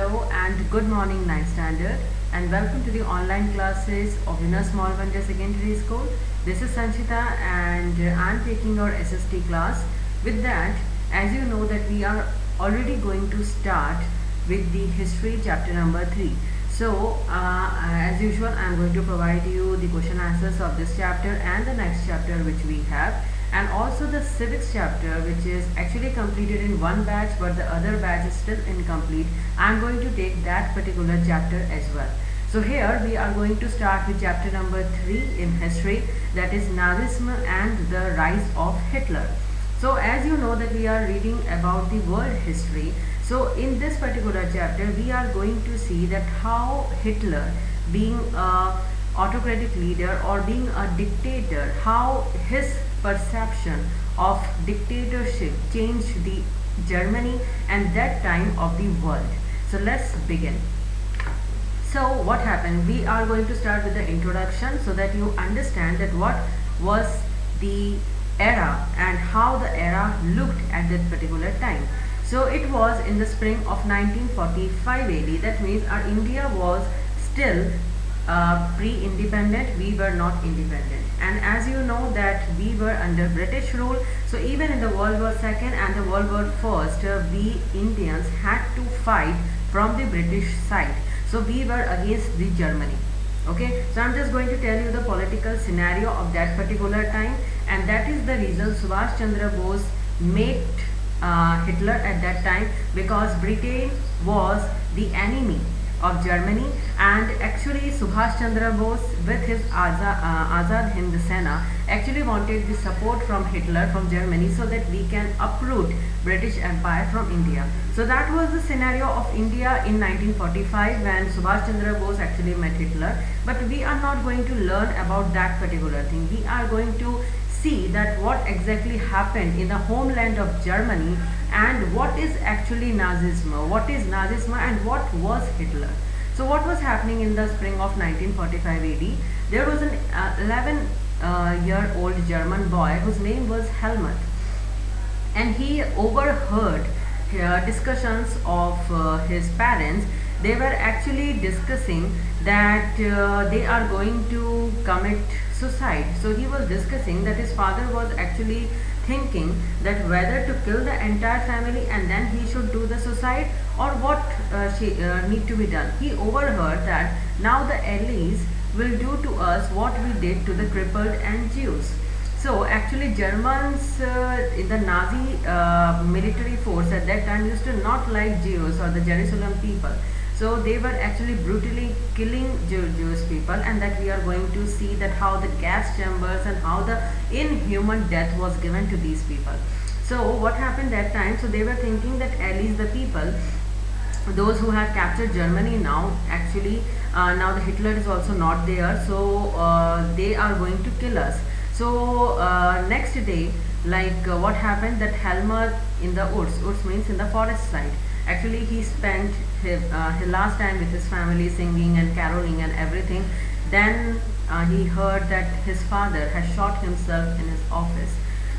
Hello and good morning 9th standard and welcome to the online classes of Winner Small Wonder Secondary School. This is Sanchita and I am taking your SST class. With that, as you know that we are already going to start with the history chapter number 3. So as usual I am going to provide you the question answers of this chapter and the next chapter which we have, and also the civics chapter, which is actually completed in one batch but the other batch is still incomplete. I am going to take that particular chapter as well. So here we are going to start with chapter number 3 in history, that is Nazism and the rise of Hitler. So as you know that we are reading about the world history, so in this particular chapter we are going to see that how Hitler, being a autocratic leader or being a dictator, how his perception of dictatorship changed the Germany and that time of the world. So let's begin. So what happened? We are going to start with the introduction so that you understand that what was the era and how the era looked at that particular time. So it was in the spring of 1945 AD. That means our India was still pre-independent. We were not independent, and as you know that we were under British rule. So even in the World War II and the World War I, we Indians had to fight from the British side. So we were against the Germany. Okay, so I'm just going to tell you the political scenario of that particular time, and that is the reason Subhash Chandra Bose met Hitler at that time, because Britain was the enemy of Germany, and actually Subhash Chandra Bose with his Azad Hind Sena actually wanted the support from Hitler from Germany so that we can uproot British Empire from India. So that was the scenario of India in 1945 when Subhash Chandra Bose actually met Hitler. But we are not going to learn about that particular thing. We are going to see that what exactly happened in the homeland of Germany and what is actually Nazism, what is Nazism and what was Hitler. So what was happening in the spring of 1945 AD? There was an 11-year-old German boy whose name was Helmut, and he overheard discussions of his parents. They were actually discussing that they are going to commit suicide. So he was discussing that his father was actually thinking that whether to kill the entire family and then he should do the suicide, or what need to be done. He overheard that now the Allies will do to us what we did to the crippled and Jews. So actually Germans in the Nazi military force at that time used to not like Jews or the Jerusalem people. So they were actually brutally killing Jewish people, and that we are going to see that how the gas chambers and how the inhuman death was given to these people. So what happened that time? So they were thinking that Allies, the people, those who have captured Germany now, actually now the Hitler is also not there, so they are going to kill us. So next day, like what happened, that Helmut in the woods means in the forest side, actually he spent his last time with his family singing and caroling and everything. Then he heard that his father has shot himself in his office.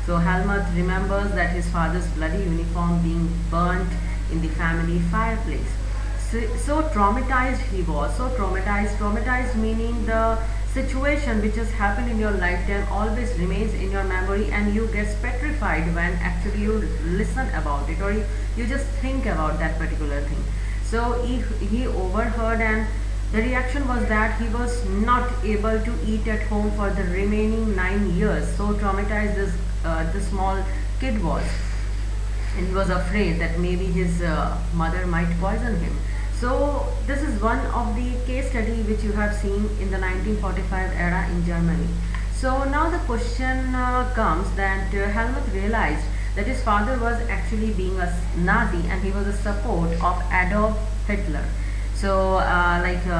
So Helmut remembers that his father's bloody uniform being burnt in the family fireplace. So traumatized he was, so traumatized meaning the situation which has happened in your lifetime always remains in your memory, and you get petrified when actually you listen about it or you just think about that particular thing. So he overheard, and the reaction was that he was not able to eat at home for the remaining 9 years. So traumatized this small kid was, and he was afraid that maybe his mother might poison him. So this is one of the case study which you have seen in the 1945 era in Germany. So now the question comes that Helmut realized that his father was actually being a Nazi and he was a support of Adolf Hitler. So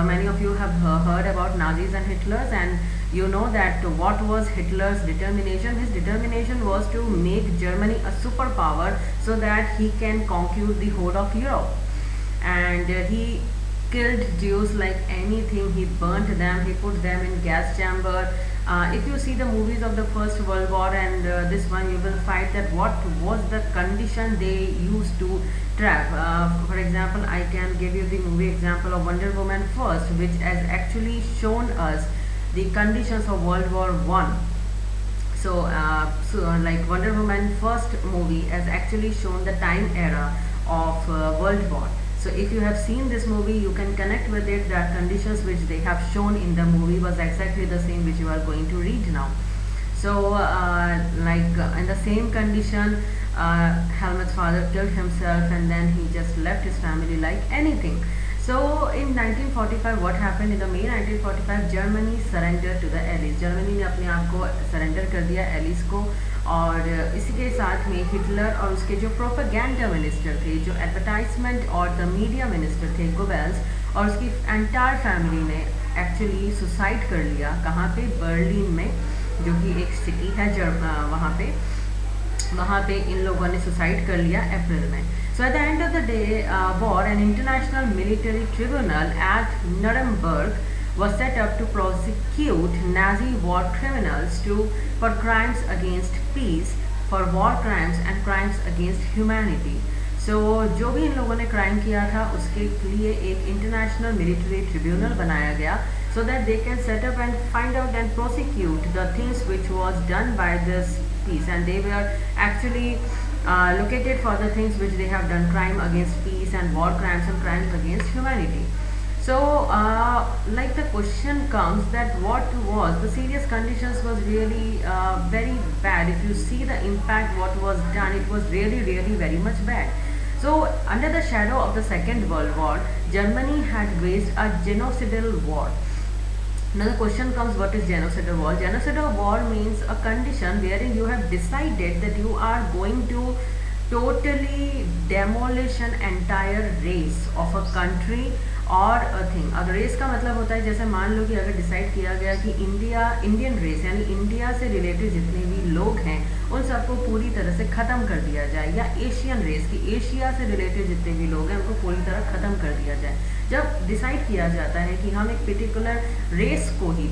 many of you have heard about Nazis and Hitlers, and you know that what was Hitler's determination. His determination was to make Germany a superpower so that he can conquer the whole of Europe. And he killed Jews like anything. He burnt them, he put them in gas chamber, If you see the movies of the First World War and this one, you will find that what was the condition they used to trap. For example, I can give you the movie example of Wonder Woman first, which has actually shown us the conditions of World War One. So like Wonder Woman first movie has actually shown the time era of World War. So if you have seen this movie, you can connect with it. The conditions which they have shown in the movie was exactly the same which you are going to read now. So in the same condition, Helmut's father killed himself and then he just left his family like anything. So in 1945 what happened? In the May 1945 Germany surrendered to the Allies. Germany ने अपने आप को surrender कर दिया Alice को, और इसी के साथ में हिटलर और उसके जो प्रोपेगेंडा मिनिस्टर थे, जो एडवर्टाइजमेंट और द मीडिया मिनिस्टर थे गोबेल्स, और उसकी एंटायर फैमिली ने एक्चुअली सुसाइड कर लिया. कहाँ पे? बर्लिन में, जो कि एक सिटी है वहाँ पे इन लोगों ने सुसाइड कर लिया अप्रैल में. So at the end of the day, war, an international military tribunal at Nuremberg was set up to prosecute Nazi war criminals for crimes against peace, for war crimes and crimes against humanity. So जो भी इन लोगों ने crime किया था उसके लिए एक international military tribunal बनाया गया, so that they can set up and find out and prosecute the things which was done by this peace, and they were actually located for the things which they have done, crime against peace and war crimes and crimes against humanity. So like the question comes that what was the serious conditions was really very bad. If you see the impact what was done, it was really very much bad. So under the shadow of the Second World War, Germany had waged a genocidal war. Now the question comes, what is genocidal war? Genocidal war means a condition wherein you have decided that you are going to totally demolish an entire race of a country और a thing. अब race का मतलब होता है, जैसे मान लो कि अगर डिसाइड किया गया कि इंडियन रेस यानी इंडिया से रिलेटेड जितने भी लोग हैं उन सबको पूरी तरह से ख़त्म कर दिया जाए, या एशियन रेस की एशिया से रिलेटेड जितने भी लोग हैं उनको पूरी तरह ख़त्म कर दिया जाए. जब डिसाइड किया जाता है कि हम एक पर्टिकुलर रेस को ही,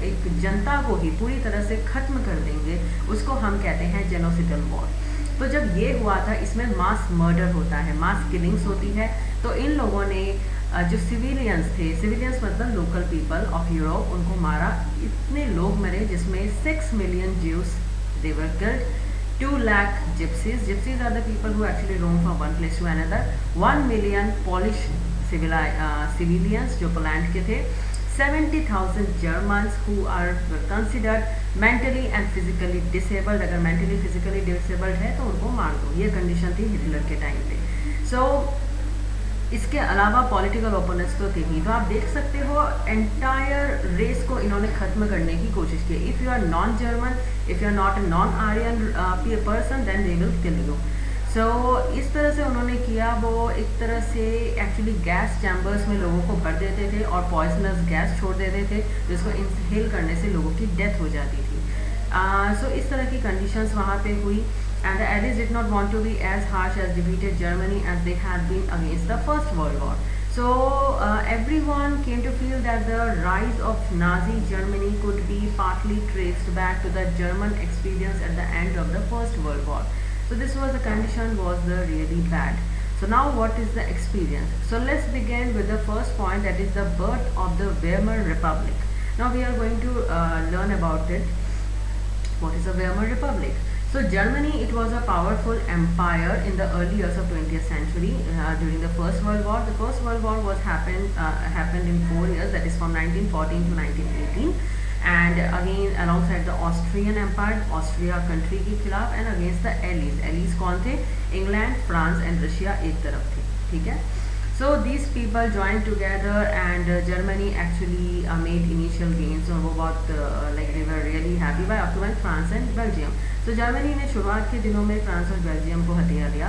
एक जनता को ही पूरी तरह से ख़त्म कर देंगे, उसको हम कहते हैं जेनोसिडल वॉर. तो जब ये हुआ था, इसमें मास मर्डर होता है, मास किलिंग्स होती है. तो इन लोगों ने जो सिविलियंस थे, सिविलियंस मतलब लोकल पीपल ऑफ यूरोप, उनको मारा. इतने लोग मरे जिसमें 6 million juice they were killed, 2 lakh gypsies are the people who actually roam from one place to another, 1 million Polish civilians जो पोलैंड के थे, 70,000 Germans who are considered mentally and physically disabled. अगर mentally physically disabled है तो उनको मार दो, ये कंडीशन थी हिटलर के टाइम पे. सो इसके अलावा पॉलिटिकल ओपोनेंट्स तो थे ही. तो आप देख सकते हो एंटायर रेस को इन्होंने ख़त्म करने की कोशिश की. If you are non German, if you are not a non Aryan person, then they will kill you. So इस तरह से उन्होंने किया. वो एक तरह से एक्चुअली गैस चैम्बर्स में लोगों को भर देते थे और पॉइजनस गैस छोड़ देते थे, जिसको इंहेल करने से लोगों की डेथ हो जाती थी. सो इस तरह की कंडीशंस वहाँ पे हुई. And the Allies did not want to be as harsh as defeated Germany as they had been against the First World War. So everyone came to feel that the rise of Nazi Germany could be partly traced back to the German experience at the end of the First World War. So this was the condition, was the really bad. So now what is the experience? So let's begin with the first point, that is the birth of the Weimar Republic. Now we are going to learn about it. What is the Weimar Republic? So Germany, it was a powerful empire in the early years of 20th century during the First World War. The First World War was happened in 4 years, that is from 1914 to 1918, and again alongside the Austrian Empire, Austria country के खिलाफ, and against the Allies. Allies कौन थे? England, France and Russia एक तरफ थे. ठीक है. So these people joined together and Germany actually made initial gains. और वो बहुत like they were really happy by occupying France and Belgium. तो जर्मनी ने शुरुआत के दिनों में फ्रांस और बेल्जियम को हथिया दिया.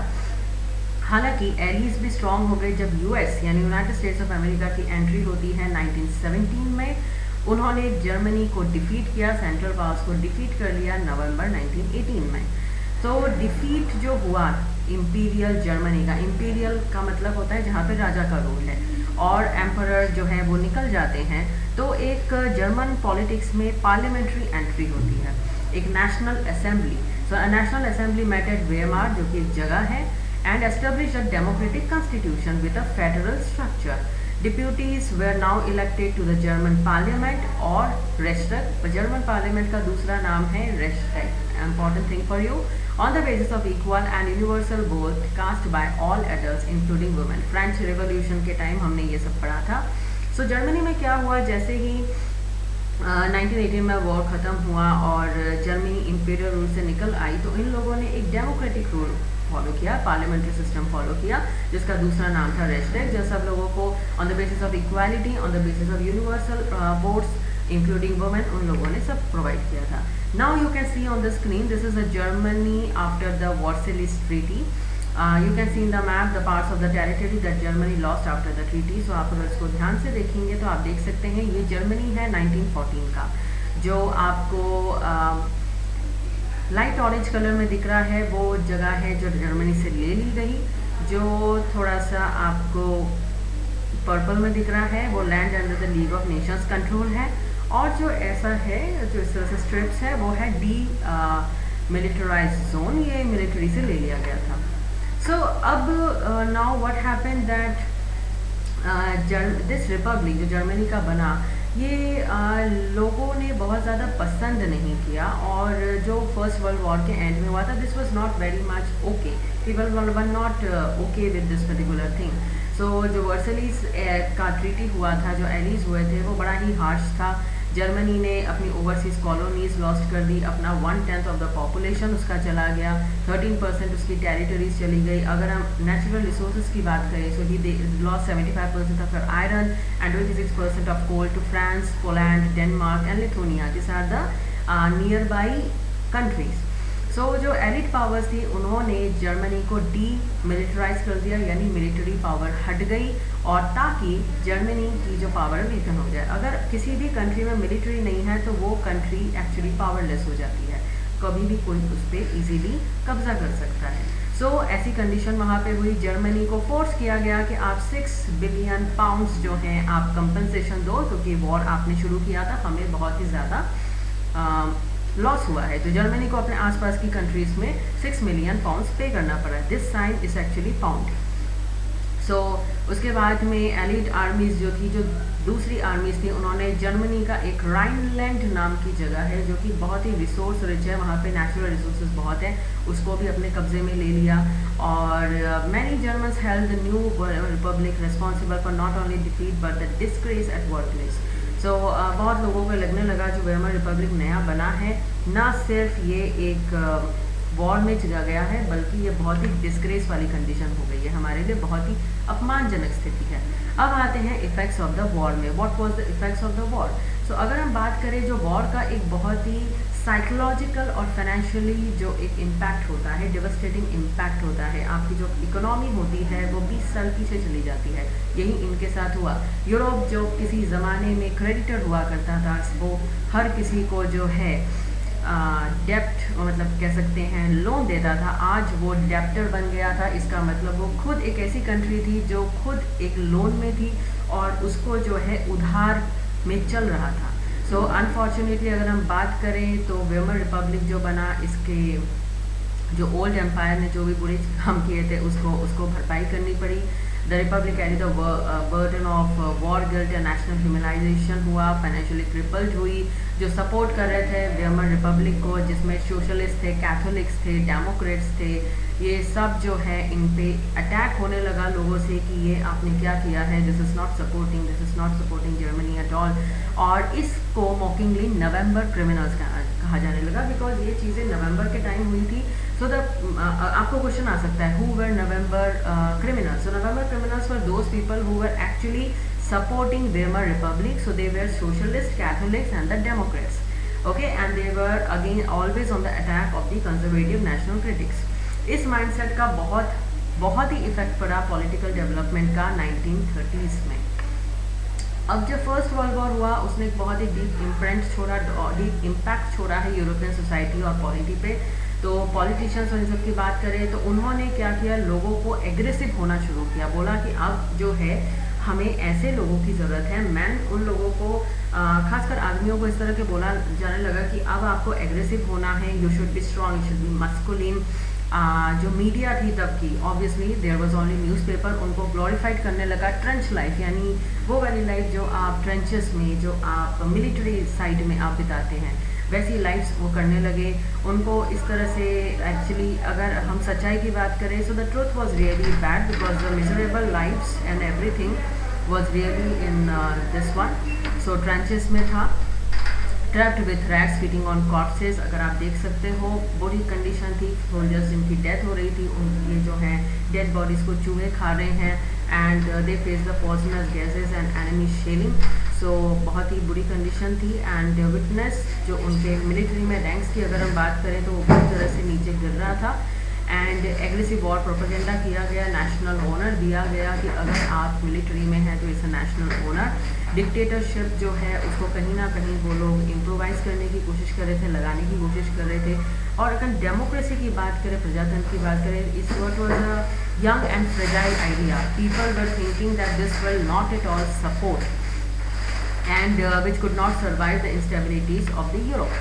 हालांकि एलीज भी स्ट्रॉन्ग हो गए जब यूएस यानी यूनाइटेड स्टेट्स ऑफ अमेरिका की एंट्री होती है 1917 में. उन्होंने जर्मनी को डिफीट किया, सेंट्रल पावर्स को डिफीट कर लिया नवंबर 1918 में. तो डिफीट जो हुआ इम्पीरियल जर्मनी का, इम्पीरियल का मतलब होता है जहाँ पे राजा का रूल है, और एम्परर जो है वो निकल जाते हैं, तो एक जर्मन पॉलिटिक्स में पार्लियामेंट्री एंट्री होती है, एक national assembly. So national assembly met at Weimar, जो कि एक जगह है, and establish a democratic constitution with a federal structure. Deputies were now elected to the German Parliament और Reichstag. German Parliament का दूसरा नाम है Reichstag. Important thing for you. On the basis of equal and universal vote cast by all adults including women. French Revolution के time हमने ये सब पढ़ा था. So जर्मनी में क्या हुआ, जैसे ही 1918 में वॉर ख़त्म हुआ और जर्मनी इंपीरियल रूल से निकल आई, तो इन लोगों ने एक डेमोक्रेटिक रूल फॉलो किया, पार्लियामेंट्री सिस्टम फॉलो किया, जिसका दूसरा नाम था रेस्टेग, जो सब लोगों को on the basis of equality, on the basis of universal votes including women, उन लोगों ने सब प्रोवाइड किया था. Now you can C on the screen, this is a Germany after the Versailles treaty. You can see in the map the parts of the territory that Germany lost after the treaty. So आप अगर इसको ध्यान से देखेंगे तो आप देख सकते हैं ये जर्मनी है 1914 का, जो आपको लाइट ऑरेंज कलर में दिख रहा है, वो जगह है जो जर्मनी से ले ली गई. जो थोड़ा सा आपको पर्पल में दिख रहा है वो land under the league of Nations control है, और जो ऐसा है, जो इस तरह से स्ट्रिप्स है, वो है डी मिलिटराइज जोन, ये मिलिट्री से ले लिया गया था. So अब now what happened that this republic जो जर्मनी का बना, ये लोगों ने बहुत ज़्यादा पसंद नहीं किया, और जो फर्स्ट वर्ल्ड वॉर के एंड में हुआ था, this was not very much okay, people were not okay with this particular thing. So जो वर्सलीज का ट्रीटी हुआ था, जो एलीज हुए थे, वो बड़ा ही हार्श था. जर्मनी ने अपनी ओवरसीज़ कॉलोनीज लॉस्ट कर दी, अपना 1/10 ऑफ द पॉपुलेशन उसका चला गया, 13% उसकी टेरिटरीज चली गई. अगर हम नेचुरल रिसोर्सेज की बात करें, so he lost 75% of her iron and 26% of coal to France, Poland, Denmark and Lithuania. This are the nearby countries. So जो एलिट पावर्स थी, उन्होंने जर्मनी को डी मिलिटराइज कर दिया, यानी मिलिट्री पावर हट गई, और ताकि जर्मनी की जो पावर है वीकन हो जाए. अगर किसी भी कंट्री में मिलिट्री नहीं है तो वो कंट्री एक्चुअली पावरलेस हो जाती है, कभी भी कोई उस पर ईजीली कब्जा कर सकता है. सो ऐसी कंडीशन वहाँ पे हुई. जर्मनी को फोर्स किया गया कि आप 6 बिलियन पाउंड्स जो हैं आप कंपनसेशन दो, क्योंकि वॉर आपने शुरू किया था, हमें बहुत ही ज़्यादा लॉस हुआ है. तो जर्मनी को अपने आसपास की कंट्रीज़ में 6 मिलियन पाउंड्स पे करना पड़ा. This sign is actually pound. So उसके बाद में एलिड आर्मीज़ जो थी, जो दूसरी आर्मीज़ थी, उन्होंने जर्मनी का एक राइनलैंड नाम की जगह है, जो कि बहुत ही रिसोर्स रिच है, वहाँ पे नेचुरल रिसोर्सेज बहुत है, उसको भी अपने कब्जे में ले लिया. और many Germans held the new republic responsible for not only defeat but the disgrace at work place. So बहुत लोगों को लगने लगा जो वेमर रिपब्लिक नया बना है, ना सिर्फ ये एक वॉर में चला गया है, बल्कि ये बहुत ही डिस्ग्रेस वाली कंडीशन हो गई है, हमारे लिए बहुत ही अपमानजनक स्थिति है. अब आते हैं इफ़ेक्ट्स ऑफ द वॉर में. What was the effects of the war? So अगर हम बात करें, जो वॉर का एक बहुत ही साइकोलॉजिकल और फाइनेंशियली जो एक इम्पैक्ट होता है, डिवास्टेटिंग इम्पैक्ट होता है, आपकी जो इकोनॉमी होती है वो 20 साल पीछे चली जाती है. यही इनके साथ हुआ. यूरोप जो किसी ज़माने में क्रेडिटर हुआ करता था, वो हर किसी को जो है डेप्ट, मतलब कह सकते हैं लोन देता था, आज वो डेप्टर बन गया था. इसका मतलब वो खुद एक ऐसी कंट्री थी जो खुद एक लोन में थी और उसको जो है उधार में चल रहा था. सो अनफॉर्चुनेटली अगर हम बात करें तो वेमर रिपब्लिक जो बना, इसके जो ओल्ड एम्पायर ने जो भी बुरे काम किए थे उसको भरपाई करनी पड़ी. The Republic carry the burden of war guilt and national humanisation हुआ, फाइनेंशियली ट्रिपल्ड हुई. जो सपोर्ट कर रहे थे वेमर रिपब्लिक को, जिसमें सोशलिस्ट थे, कैथोलिक्स थे, डेमोक्रेट्स थे, ये सब जो है इन पे अटैक होने लगा लोगों से कि ये आपने क्या किया है, this is not supporting Germany at all. और इसको मॉकिंगली नवंबर क्रिमिनल्स कहा जाने लगा, बिकॉज ये चीज़ें नवंबर के टाइम हुई थी. सो आपको क्वेश्चन आ सकता है, who were November criminals? So November criminals were those people who were actually supporting Weimar Republic. So they were socialist, Catholics and the Democrats. Okay, and they were again always on the attack of the conservative national critics. इस mindset का बहुत ही effect पड़ा political development का 1930s में. अब जब first world war हुआ, उसने एक बहुत ही डीप इम्प्रिंट छोड़ा, डीप इम्पैक्ट छोड़ा है यूरोपियन सोसाइटी और पॉलिटी पे. तो पॉलिटिशियंस और इन सब की बात करें तो उन्होंने क्या किया, लोगों को एग्रेसिव होना शुरू किया, बोला कि अब जो है हमें ऐसे लोगों की ज़रूरत है। मैन उन लोगों को खासकर आदमियों को इस तरह के बोला जाने लगा कि अब आपको एग्रेसिव होना है, you should be strong, you should be masculine. जो मीडिया थी तब की, obviously there was only newspaper, उनको ग्लोरीफाइड करने लगा ट्रेंच लाइफ, यानी वो वाली लाइफ जो आप ट्रेंचेस में, जो आप मिलिट्री साइड में आप बिताते हैं, वैसी लाइफ्स वो करने लगे। उनको इस तरह से एक्चुअली अगर हम सच्चाई की बात करें, so the truth was really bad because the miserable lifes and everything was really in this one. So trenches में था, trapped with rats feeding on corpses, अगर आप देख सकते हो बुरी कंडीशन थी। सोल्जर्स जिनकी डेथ हो रही थी, उनके जो हैं डेड बॉडीज़ को चूहे खा रहे हैं and they face the poisonous gases and enemy shelling. So बहुत ही बुरी कंडीशन थी। एंड विटनेस जो उनके मिलिट्री में रैंक्स की अगर हम बात करें तो वो पूरी तरह से नीचे गिर रहा था। एंड एग्रेसिव वॉर प्रोपेगेंडा किया गया, नेशनल ऑनर दिया गया कि अगर आप मिलिट्री में हैं तो it's a national honour. Dictatorship जो है उसको कहीं ना कहीं वो लोग इम्प्रोवाइज़ करने की कोशिश कर रहे थे, लगाने की कोशिश कर रहे थे। और अगर डेमोक्रेसी की बात करें, प्रजातंत्र की बात करें, इस what was a young and fragile idea. People were thinking that this will not at all support and which could not survive the instabilities of the Europe.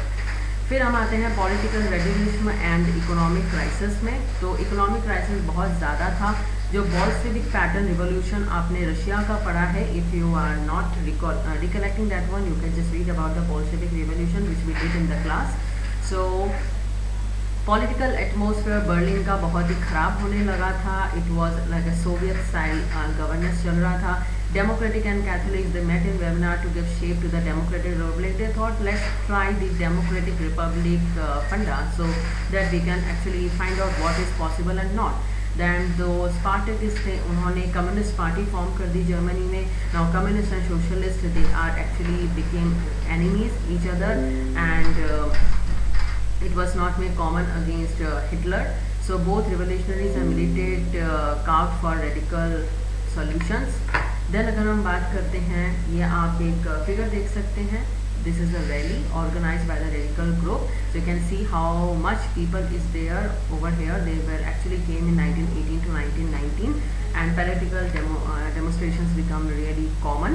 फिर हम आते हैं political radicalism and economic crisis में। तो economic crisis बहुत ज़्यादा था। जो बॉल्शेविक पैटर्न रिवोल्यूशन आपने रशिया का पढ़ा है, if you are not recollecting that one, you can just read about the Bolshevik revolution which we did in the class. So political atmosphere Berlin का बहुत ही ख़राब होने लगा था। It was like a Soviet style governance चल रहा था। Democratic and Catholics, they met in webinar to give shape to the democratic republic. They thought, let's try the democratic republic funda so that we can actually find out what is possible and not. Then the Spartakists थे, उन्होंने communist party form कर दी Germany में। Now communist and socialist they are actually became enemies each other and it was not made common against Hitler. So both revolutionaries and militant carved for radical solutions. Then अगर हम बात करते हैं, ये आप एक फिगर देख सकते हैं, this is a rally organised by the radical group. So you can see how much people is there over here. They were actually came in 1918 to 1919 and political demonstrations become really common.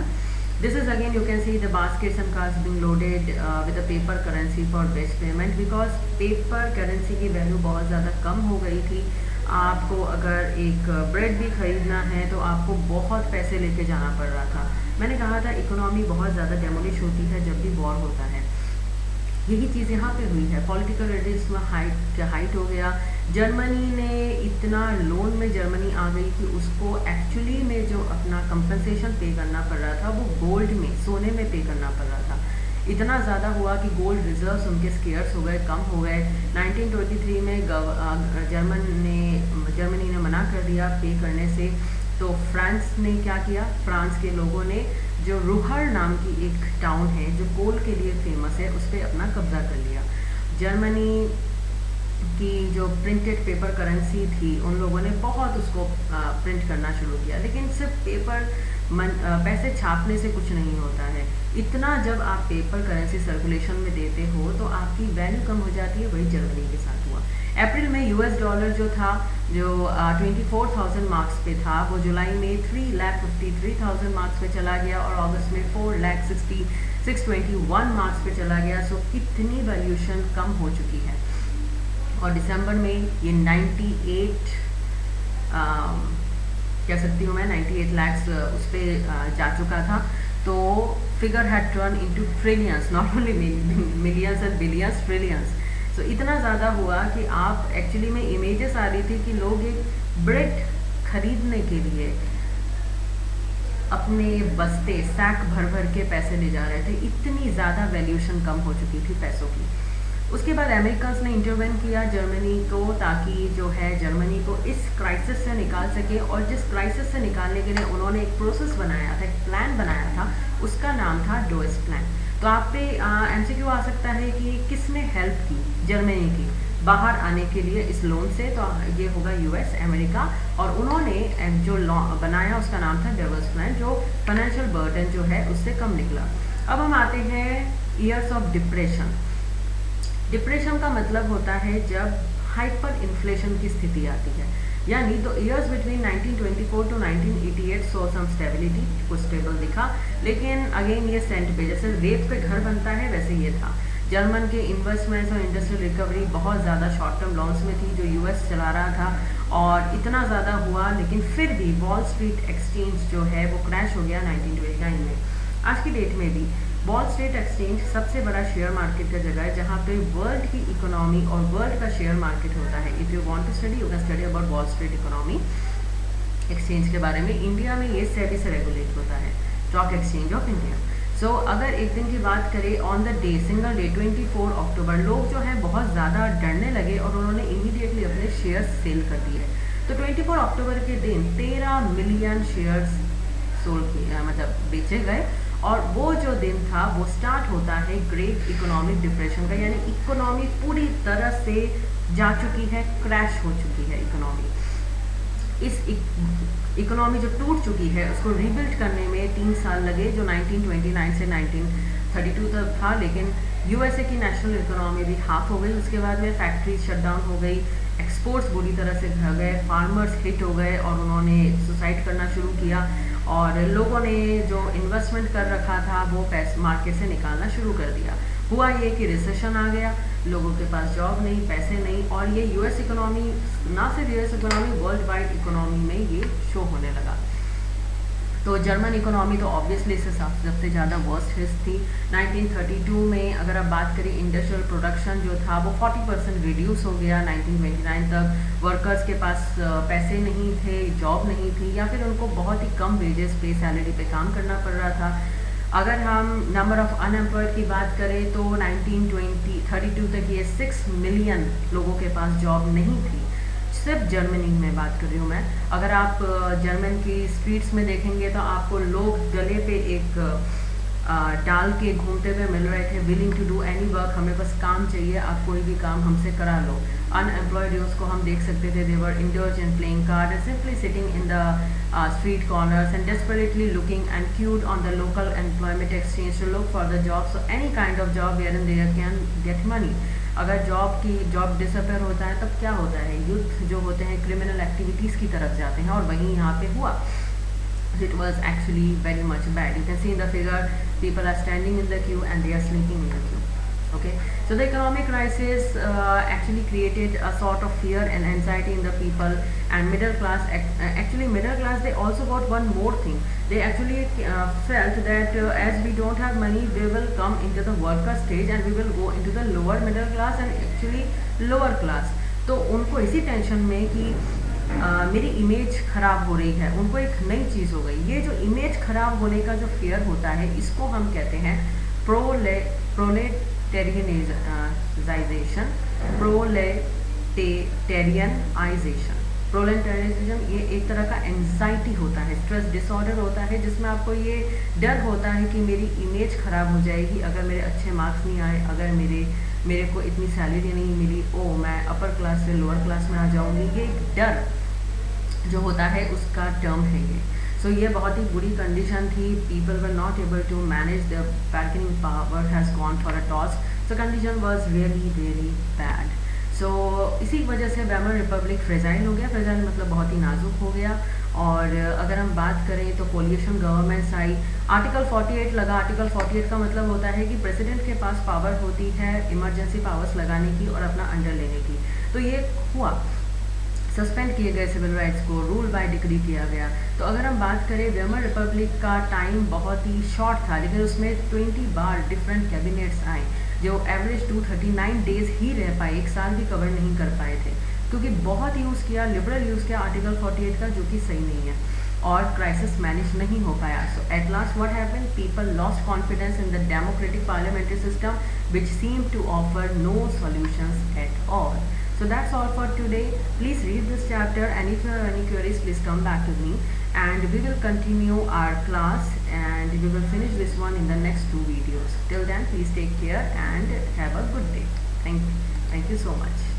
This is again you can see the baskets and carts being loaded with a paper currency for best payment because paper currency की value बहुत ज़्यादा कम हो गई थी। आपको अगर एक bread भी ख़रीदना है तो आपको बहुत पैसे लेके जाना पड़ रहा था। मैंने कहा था इकोनॉमी बहुत ज़्यादा डेमोलिश होती है जब भी वॉर होता है। यही चीज़ यहाँ पे हुई है। पॉलिटिकल रेडिज्म हाइट हो गया। जर्मनी ने इतना लोन में जर्मनी आ गई कि उसको एक्चुअली में जो अपना कंपनसेशन पे करना पड़ रहा था वो गोल्ड में, सोने में पे करना पड़ रहा था। इतना ज़्यादा हुआ कि गोल्ड रिजर्व्स उनके स्केयर्स हो गए, कम हो गए। 1923 में जर्मनी ने मना कर दिया पे करने से। तो फ्रांस ने क्या किया, फ्रांस के लोगों ने जो रूहर नाम की एक टाउन है जो कोल के लिए फेमस है, उस पर अपना कब्जा कर लिया। जर्मनी की जो प्रिंटेड पेपर करेंसी थी, उन लोगों ने बहुत उसको प्रिंट करना शुरू किया। लेकिन सिर्फ पैसे छापने से कुछ नहीं होता है। इतना जब आप पेपर करेंसी सर्कुलेशन में देते हो तो आपकी वैल्यू कम हो जाती है। वही जर्मनी के साथ हुआ। अप्रैल में यूएस डॉलर जो था, जो 24,000 मार्क्स पे था, वो जुलाई में 3,53,000 मार्क्स पे चला गया और अगस्त में 4,60,621 मार्क्स पे चला गया। सो कितनी वैल्यूशन कम हो चुकी है। और दिसंबर में ये 98 कह सकती हूँ मैं 98 लाख उस पर जा चुका था। तो figure had turn into trillions, not only millions and billions, trillions. So इतना ज़्यादा हुआ कि आप एक्चुअली में इमेजेस आ रही थी कि लोग एक ब्रेड खरीदने के लिए अपने बस्ते सैक भर भर के पैसे ले जा रहे थे। इतनी ज़्यादा वैल्यूशन कम हो चुकी थी पैसों की। उसके बाद अमेरिकन्स ने इंटरवेन किया जर्मनी को, ताकि जो है जर्मनी को इस क्राइसिस से निकाल सके। और जिस क्राइसिस से निकालने के लिए उन्होंने एक प्रोसेस बनाया था, एक प्लान बनाया था, उसका नाम था डोइस प्लान। तो आप पे एमसीक्यू आ सकता है कि किसने हेल्प की जर्मनी की बाहर आने के लिए इस लोन से, तो ये होगा यूएस, अमेरिका। और उन्होंने जो लॉ बनाया उसका नाम था डोइस प्लान, जो फाइनेंशियल बर्डन जो है उससे कम निकला। अब हम आते हैं ईयर्स ऑफ डिप्रेशन। डिप्रेशन का मतलब होता है जब हाइपर इन्फ्लेशन की स्थिति आती है। यानी the years between 1924 to 1988 so some stability, कुछ स्टेबल दिखा, लेकिन अगेन ये सेंट पे जैसे रेत पे घर बनता है वैसे ये था। जर्मन के इन्वेस्टमेंट्स और इंडस्ट्रियल रिकवरी बहुत ज़्यादा शॉर्ट टर्म लॉन्स में थी जो यूएस चला रहा था और इतना ज़्यादा हुआ, लेकिन फिर भी वॉल स्ट्रीट एक्सचेंज जो है वो क्रैश हो गया 1929 में। आज की डेट में भी वॉल स्ट्रीट एक्सचेंज सबसे बड़ा शेयर मार्केट का जगह है जहाँ पे वर्ल्ड की इकोनॉमी और वर्ल्ड का शेयर मार्केट होता है। If you want to study you can study about Wall Street economy exchange के बारे में। इंडिया में ये सेबी से रेगुलेट होता है, स्टॉक एक्सचेंज ऑफ इंडिया। सो अगर एक दिन की बात करें, on the day single day 24 अक्टूबर लोग जो है बहुत ज़्यादा डरने लगे और उन्होंने इमीडिएटली अपने शेयर्स सेल कर दिए। तो 24 अक्टूबर के दिन 13 मिलियन शेयर्स सोल्ड किए, मतलब बेचे गए। और वो जो दिन था वो स्टार्ट होता है ग्रेट इकोनॉमिक डिप्रेशन का, यानी इकोनॉमी पूरी तरह से जा चुकी है, क्रैश हो चुकी है इकोनॉमी। इस इकोनॉमी जो टूट चुकी है उसको रीबिल्ड करने में 3 साल लगे, जो 1929 से 1932 तक था। लेकिन यूएसए की नेशनल इकोनॉमी भी हाफ हो गई। उसके बाद में फैक्ट्रीज शट डाउन हो गई, एक्सपोर्ट्स बुरी तरह से घट गए, फार्मर्स हिट हो गए और उन्होंने सुसाइड करना शुरू किया और लोगों ने जो इन्वेस्टमेंट कर रखा था वो पैसे मार्केट से निकालना शुरू कर दिया। हुआ ये कि रिसेशन आ गया, लोगों के पास जॉब नहीं, पैसे नहीं, और ये यूएस इकोनॉमी, ना सिर्फ US economy, world wide economy में ये शो होने लगा। तो जर्मन इकोनॉमी तो ऑब्वियसली इससे सबसे ज़्यादा वर्स्ट हिट थी। 1932 में अगर आप बात करें, इंडस्ट्रियल प्रोडक्शन जो था वो 40% रिड्यूस हो गया। 1929 तक वर्कर्स के पास पैसे नहीं थे, जॉब नहीं थी, या फिर उनको बहुत ही कम वेजेस पे, सैलरी पे काम करना पड़ रहा था। अगर हम नंबर ऑफ़ अनएम्प्लॉयड की बात करें तो 1932 तक ये 6 मिलियन लोगों के पास जॉब नहीं थी। सिर्फ जर्मनी में बात कर रही हूँ मैं। अगर आप जर्मन की स्ट्रीट्स में देखेंगे तो आपको लोग गले पे एक डाल के घूमते हुए मिल रहे थे, willing to do any work, हमें बस काम चाहिए, आप कोई भी काम हमसे करा लो। अनएम्प्लॉयड यूथ को हम देख सकते थे, they were indulge in playing card and simply sitting in the street corners and desperately looking and queued on the local employment exchange to look for the job. So any kind of job wherein they can get money. अगर job disappear होता है तब क्या होता है, youth जो होते हैं क्रिमिनल एक्टिविटीज़ की तरफ जाते हैं और वहीं यहाँ पे हुआ। It was actually very much bad. You can see in the figure, people are standing in the queue and they are sleeping in the queue. Okay, so the economic crisis actually created a sort of fear and anxiety in the people, and middle class, actually middle class, they also got one more thing. They actually felt that as we don't have money, we will come into the worker stage and we will go into the lower middle class and actually lower class. तो उनको इसी tension में कि मेरी image ख़राब हो रही है, उनको एक नई चीज़ हो गई। ये जो इमेज ख़राब होने का जो फियर होता है, इसको हम कहते हैं प्रोलेटेरियनाइजेशन, प्रोलेटेरियनाइजेशन। प्रोलेटेरियनिज्म ये एक तरह का एंजाइटी होता है, स्ट्रेस डिसऑर्डर होता है, जिसमें आपको ये डर होता है कि मेरी इमेज ख़राब हो जाएगी अगर मेरे अच्छे मार्क्स नहीं आए, अगर मेरे को इतनी सैलरी नहीं मिली, ओ मैं अपर क्लास से लोअर क्लास में आ जाऊँगी। ये एक डर जो होता है उसका टर्म है ये। सो ये बहुत ही बुरी कंडीशन थी। People were not able to manage, the bargaining power has gone for a toss. So condition was really very bad. So इसी वजह से वेमर रिपब्लिक फ्रेजाइल हो गया। फ्रेजाइल मतलब बहुत ही नाजुक हो गया। और अगर हम बात करें तो कोलिशन गवर्नमेंट्स आई, आर्टिकल 48 लगा। आर्टिकल 48 का मतलब होता है कि प्रेसिडेंट के पास पावर होती है इमरजेंसी पावर्स लगाने की और अपना अंडर लेने की। तो ये हुआ, सस्पेंड किए गए सिविल राइट्स को, रूल बाय डिक्री किया गया। तो अगर हम बात करें, वेमर रिपब्लिक का टाइम बहुत ही शॉर्ट था, लेकिन उसमें 20 बार डिफरेंट कैबिनेट्स आए जो एवरेज 239 डेज ही रह पाए, एक साल भी कवर नहीं कर पाए थे, क्योंकि बहुत यूज़ किया, लिबरल यूज़ किया आर्टिकल 48 का, जो कि सही नहीं है, और क्राइसिस मैनेज नहीं हो पाया। So at last what happened, people lost confidence in the democratic parliamentary system which seem to offer no solutions at all. So that's all for today. Please read this chapter, and if you have any queries, please come back to me, and we will continue our class, and we will finish this one in the next 2 videos. Till then, please take care and have a good day. Thank you so much.